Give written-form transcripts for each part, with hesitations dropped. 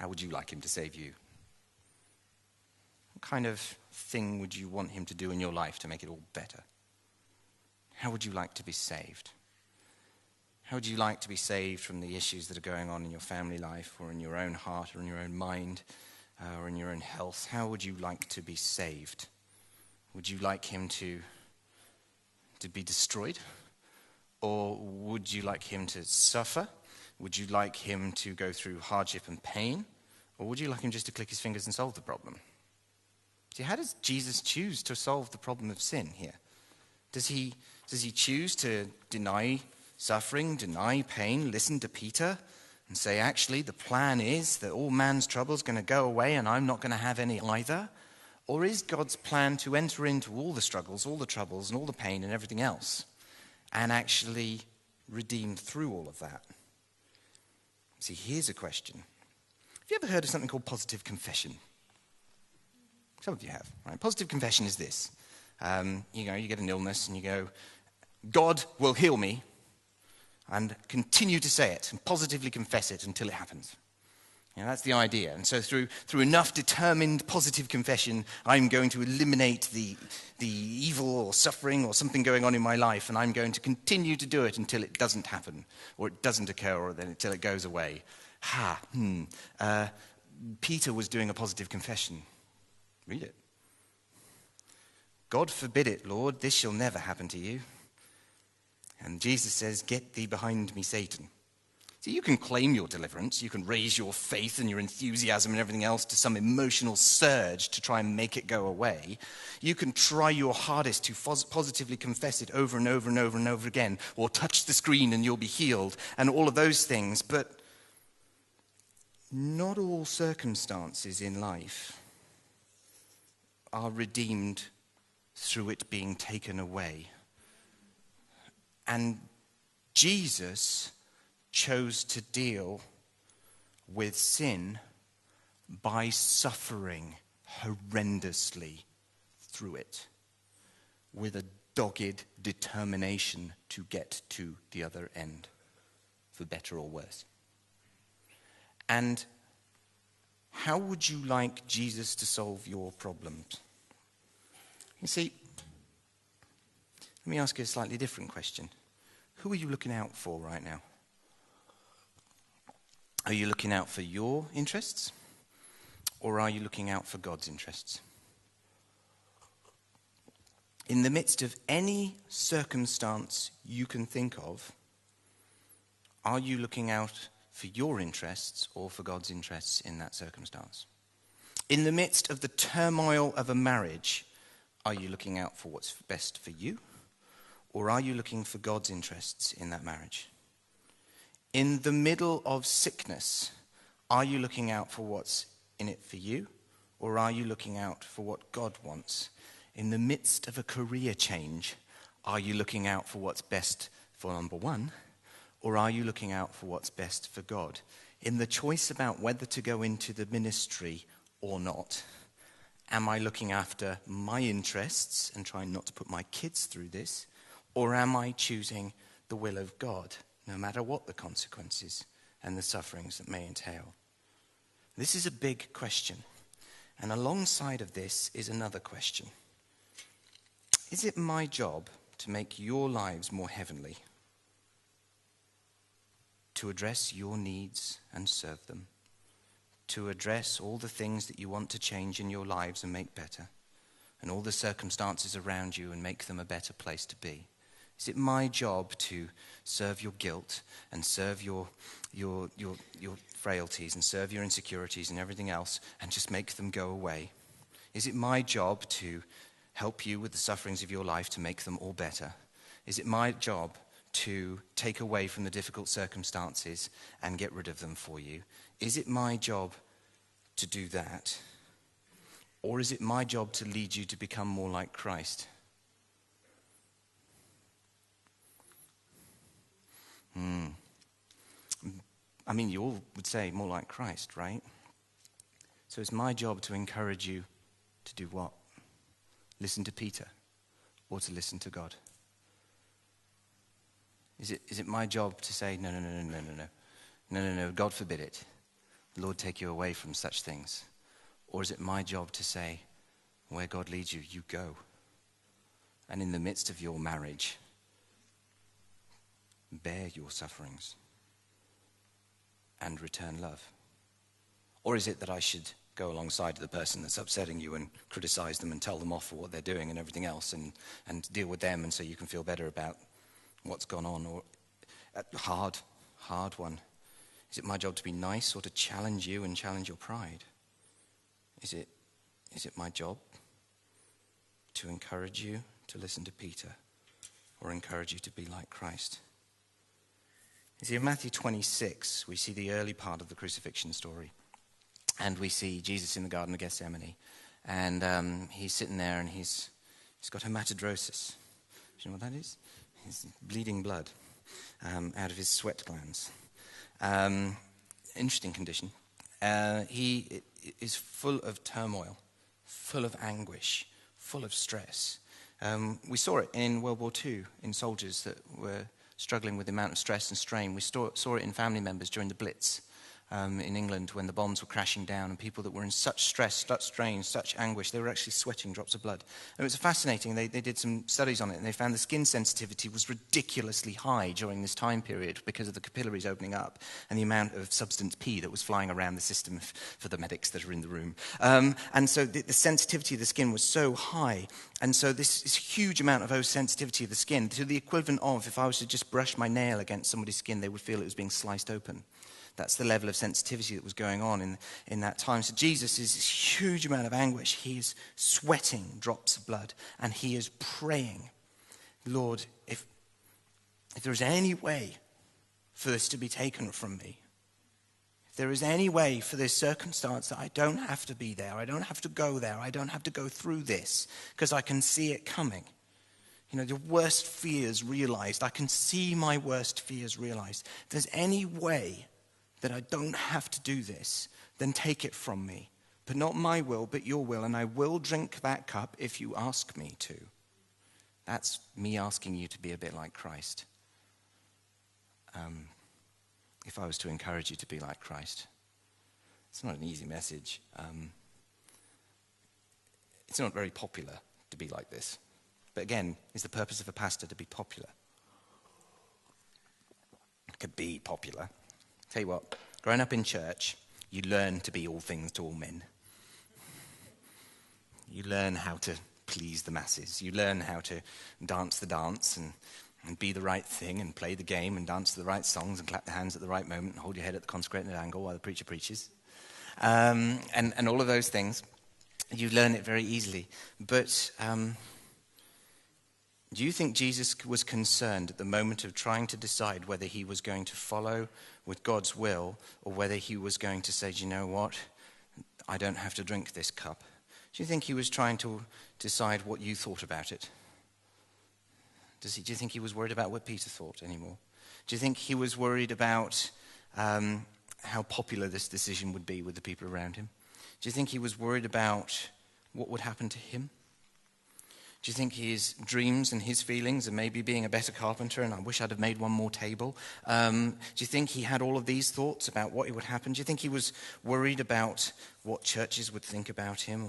would you like him to save you? What kind of thing would you want him to do in your life to make it all better? How would you like to be saved? How would you like to be saved from the issues that are going on in your family life or in your own heart or in your own mind or in your own health? How would you like to be saved? Would you like him to be destroyed? Or would you like him to suffer? Would you like him to go through hardship and pain? Or would you like him just to click his fingers and solve the problem? See, how does Jesus choose to solve the problem of sin here? Does he choose to deny suffering, deny pain, listen to Peter and say, actually, the plan is that all man's trouble is going to go away and I'm not going to have any either? Or is God's plan to enter into all the struggles, all the troubles, and all the pain and everything else and actually redeem through all of that? See, here's a question. Have you ever heard of something called positive confession? Some of you have, right? Positive confession is this. You get an illness and you go, God will heal me, and continue to say it and positively confess it until it happens. That's the idea. And so through enough determined positive confession, I'm going to eliminate the evil or suffering or something going on in my life, and I'm going to continue to do it until it doesn't happen, or it doesn't occur, or then until it goes away. Peter was doing a positive confession. Read it. God forbid it, Lord, this shall never happen to you. And Jesus says, get thee behind me, Satan. See, you can claim your deliverance, you can raise your faith and your enthusiasm and everything else to some emotional surge to try and make it go away. You can try your hardest to positively confess it over and over and over and over again, or touch the screen and you'll be healed, and all of those things. But not all circumstances in life are redeemed through it being taken away. And Jesus chose to deal with sin by suffering horrendously through it, with a dogged determination to get to the other end, for better or worse. And how would you like Jesus to solve your problems? You see, let me ask you a slightly different question. Who are you looking out for right now? Are you looking out for your interests? Or are you looking out for God's interests? In the midst of any circumstance you can think of, are you looking out for your interests or for God's interests in that circumstance? In the midst of the turmoil of a marriage, are you looking out for what's best for you? Or are you looking for God's interests in that marriage? In the middle of sickness, are you looking out for what's in it for you? Or are you looking out for what God wants? In the midst of a career change, are you looking out for what's best for number one? Or are you looking out for what's best for God? In the choice about whether to go into the ministry or not, am I looking after my interests and trying not to put my kids through this? Or am I choosing the will of God, no matter what the consequences and the sufferings that may entail? This is a big question. And alongside of this is another question. Is it my job to make your lives more heavenly? To address your needs and serve them? To address all the things that you want to change in your lives and make better? And all the circumstances around you and make them a better place to be? Is it my job to serve your guilt and serve your frailties and serve your insecurities and everything else and just make them go away? Is it my job to help you with the sufferings of your life to make them all better? Is it my job to take away from the difficult circumstances and get rid of them for you? Is it my job to do that? Or is it my job to lead you to become more like Christ? I mean, you all would say more like Christ, right? So it's my job to encourage you to do what? Listen to Peter or to listen to God? Is it my job to say, no, God forbid it. Lord, take you away from such things? Or is it my job to say, where God leads you, you go? And in the midst of your marriage, bear your sufferings and return love? Or is it that I should go alongside the person that's upsetting you and criticize them and tell them off for what they're doing and everything else, and deal with them, and so you can feel better about what's gone on? Or hard one. Is it my job to be nice, or to challenge you and challenge your pride? Is it my job to encourage you to listen to Peter, or encourage you to be like Christ? You see, in Matthew 26, we see the early part of the crucifixion story. And we see Jesus in the Garden of Gethsemane. And he's sitting there, and he's got hematidrosis. Do you know what that is? He's bleeding blood out of his sweat glands. Interesting condition. He is full of turmoil, full of anguish, full of stress. We saw it in World War II in soldiers that were struggling with the amount of stress and strain. We saw it in family members during the Blitz in England when the bombs were crashing down, and people that were in such stress, such strain, such anguish, they were actually sweating drops of blood. And it was fascinating. They did some studies on it, and they found the skin sensitivity was ridiculously high during this time period because of the capillaries opening up and the amount of substance P that was flying around the system for the medics that are in the room. And so the sensitivity of the skin was so high. And so this huge amount of sensitivity of the skin, to the equivalent of if I was to just brush my nail against somebody's skin, they would feel it was being sliced open. That's the level of sensitivity that was going on in that time. So Jesus is this huge amount of anguish. He is sweating drops of blood, and he is praying, Lord, if there is any way for this to be taken from me, if there is any way for this circumstance that I don't have to be there, I don't have to go there, I don't have to go through this, because I can see it coming. You know, the worst fears realized. I can see my worst fears realized. If there's any way that I don't have to do this, then take it from me. But not my will, but your will, and I will drink that cup if you ask me to. That's me asking you to be a bit like Christ. If I was to encourage you to be like Christ. It's not an easy message. It's not very popular to be like this. But again, is the purpose of a pastor to be popular? It could be popular. Tell you what, growing up in church, you learn to be all things to all men. You learn how to please the masses. You learn how to dance the dance and be the right thing and play the game and dance to the right songs and clap the hands at the right moment and hold your head at the consecrated angle while the preacher preaches. And all of those things, you learn it very easily. But do you think Jesus was concerned at the moment of trying to decide whether he was going to follow with God's will, or whether he was going to say, do you know what, I don't have to drink this cup? Do you think he was trying to decide what you thought about it? Do you think he was worried about what Peter thought anymore? Do you think he was worried about how popular this decision would be with the people around him? Do you think he was worried about what would happen to him? Do you think his dreams and his feelings and maybe being a better carpenter, and I wish I'd have made one more table, do you think he had all of these thoughts about what would happen? Do you think he was worried about what churches would think about him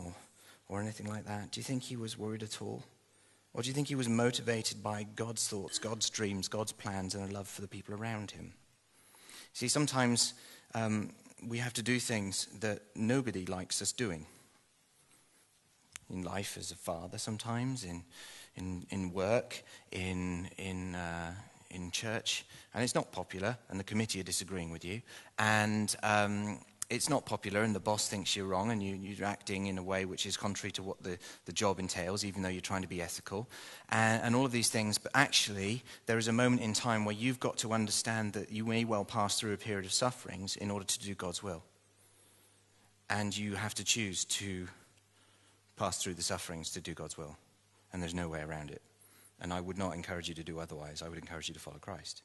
or anything like that? Do you think he was worried at all? Or do you think he was motivated by God's thoughts, God's dreams, God's plans, and a love for the people around him? See, sometimes we have to do things that nobody likes us doing. In life as a father sometimes, in work, in church. And it's not popular, and the committee are disagreeing with you. And it's not popular, and the boss thinks you're wrong, and you're acting in a way which is contrary to what the job entails, even though you're trying to be ethical. And all of these things. But actually, there is a moment in time where you've got to understand that you may well pass through a period of sufferings in order to do God's will. And you have to choose to pass through the sufferings to do God's will. And there's no way around it. And I would not encourage you to do otherwise. I would encourage you to follow Christ.